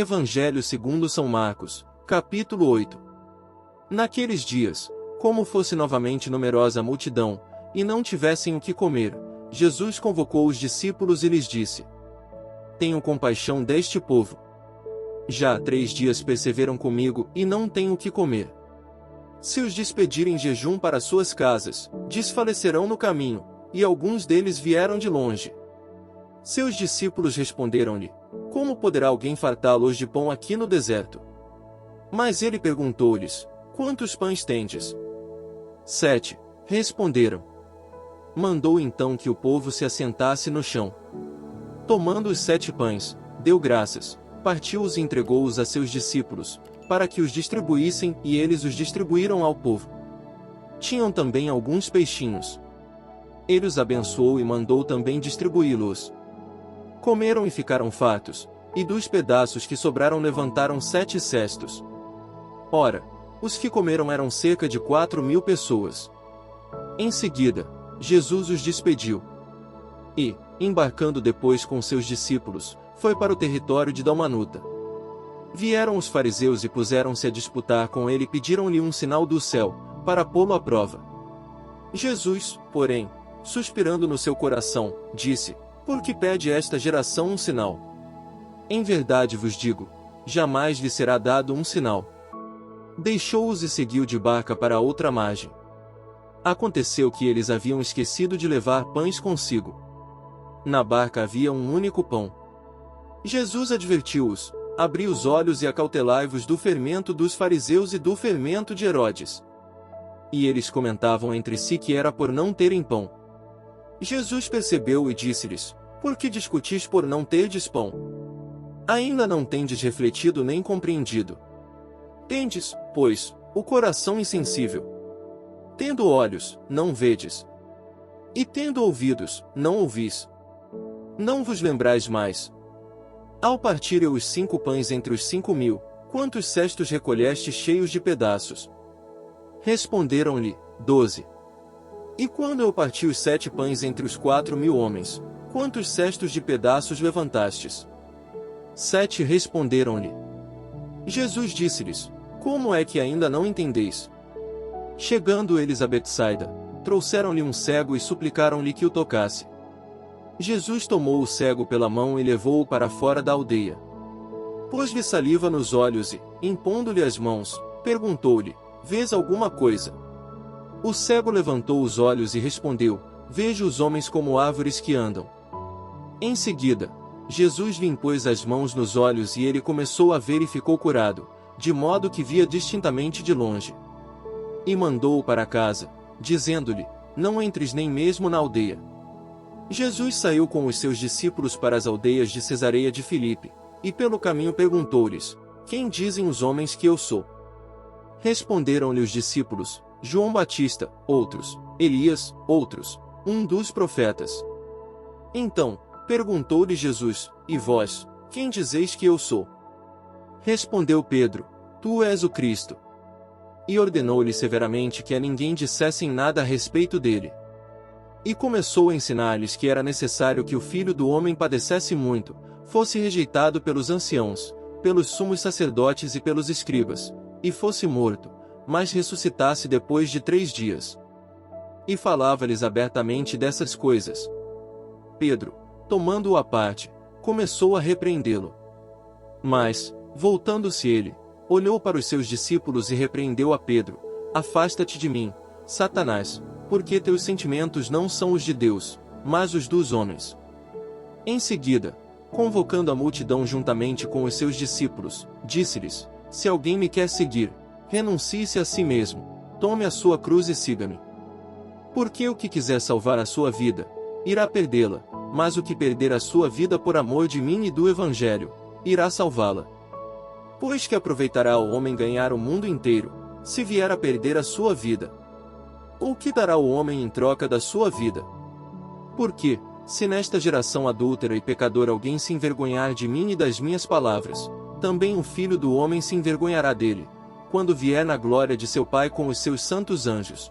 Evangelho segundo São Marcos, capítulo 8. Naqueles dias, como fosse novamente numerosa a multidão, e não tivessem o que comer, Jesus convocou os discípulos e lhes disse: Tenho compaixão deste povo. Já há 3 dias perseveram comigo e não têm o que comer. Se os despedirem em jejum para suas casas, desfalecerão no caminho, e alguns deles vieram de longe. Seus discípulos responderam-lhe: Como poderá alguém fartá-los de pão aqui no deserto? Mas ele perguntou-lhes: Quantos pães tendes? 7. Responderam. Mandou então que o povo se assentasse no chão. Tomando os 7 pães, deu graças, partiu-os e entregou-os a seus discípulos, para que os distribuíssem, e eles os distribuíram ao povo. Tinham também alguns peixinhos. Ele os abençoou e mandou também distribuí-los. Comeram e ficaram fartos, e dos pedaços que sobraram levantaram 7 cestos. Ora, os que comeram eram cerca de 4.000 pessoas. Em seguida, Jesus os despediu. E, embarcando depois com seus discípulos, foi para o território de Dalmanuta. Vieram os fariseus e puseram-se a disputar com ele e pediram-lhe um sinal do céu, para pô-lo à prova. Jesus, porém, suspirando no seu coração, disse: Por que pede esta geração um sinal? Em verdade vos digo, jamais lhe será dado um sinal. Deixou-os e seguiu de barca para a outra margem. Aconteceu que eles haviam esquecido de levar pães consigo. Na barca havia um único pão. Jesus advertiu-os: Abri os olhos e acautelai-vos do fermento dos fariseus e do fermento de Herodes. E eles comentavam entre si que era por não terem pão. Jesus percebeu e disse-lhes: Por que discutis por não terdes pão? Ainda não tendes refletido nem compreendido. Tendes, pois, o coração insensível. Tendo olhos, não vedes. E tendo ouvidos, não ouvis. Não vos lembrais mais. Ao partir eu os 5 pães entre os 5.000, quantos cestos recolheste cheios de pedaços? Responderam-lhe: 12. E quando eu parti os 7 pães entre os 4.000 homens, quantos cestos de pedaços levantastes? 7 responderam-lhe. Jesus disse-lhes: Como é que ainda não entendeis? Chegando eles a Betsaida, trouxeram-lhe um cego e suplicaram-lhe que o tocasse. Jesus tomou o cego pela mão e levou-o para fora da aldeia. Pôs-lhe saliva nos olhos e, impondo-lhe as mãos, perguntou-lhe: Vês alguma coisa? O cego levantou os olhos e respondeu: Vejo os homens como árvores que andam. Em seguida, Jesus lhe impôs as mãos nos olhos e ele começou a ver e ficou curado, de modo que via distintamente de longe. E mandou-o para casa, dizendo-lhe: Não entres nem mesmo na aldeia. Jesus saiu com os seus discípulos para as aldeias de Cesareia de Filipe, e pelo caminho perguntou-lhes: Quem dizem os homens que eu sou? Responderam-lhe os discípulos: João Batista, outros, Elias, outros, um dos profetas. Então, perguntou-lhe Jesus: E vós, quem dizeis que eu sou? Respondeu Pedro: Tu és o Cristo. E ordenou-lhe severamente que a ninguém dissessem nada a respeito dele. E começou a ensinar-lhes que era necessário que o Filho do Homem padecesse muito, fosse rejeitado pelos anciãos, pelos sumos sacerdotes e pelos escribas, e fosse morto, mas ressuscitasse depois de 3 dias. E falava-lhes abertamente dessas coisas. Pedro, tomando-o à parte, começou a repreendê-lo. Mas, voltando-se ele, olhou para os seus discípulos e repreendeu a Pedro: Afasta-te de mim, Satanás, porque teus sentimentos não são os de Deus, mas os dos homens. Em seguida, convocando a multidão juntamente com os seus discípulos, disse-lhes: Se alguém me quer seguir, renuncie-se a si mesmo, tome a sua cruz e siga-me. Porque o que quiser salvar a sua vida, irá perdê-la, mas o que perder a sua vida por amor de mim e do Evangelho, irá salvá-la. Pois que aproveitará ao homem ganhar o mundo inteiro, se vier a perder a sua vida? Ou que dará o homem em troca da sua vida? Porque, se nesta geração adúltera e pecadora alguém se envergonhar de mim e das minhas palavras, também o Filho do Homem se envergonhará dele, quando vier na glória de seu Pai com os seus santos anjos.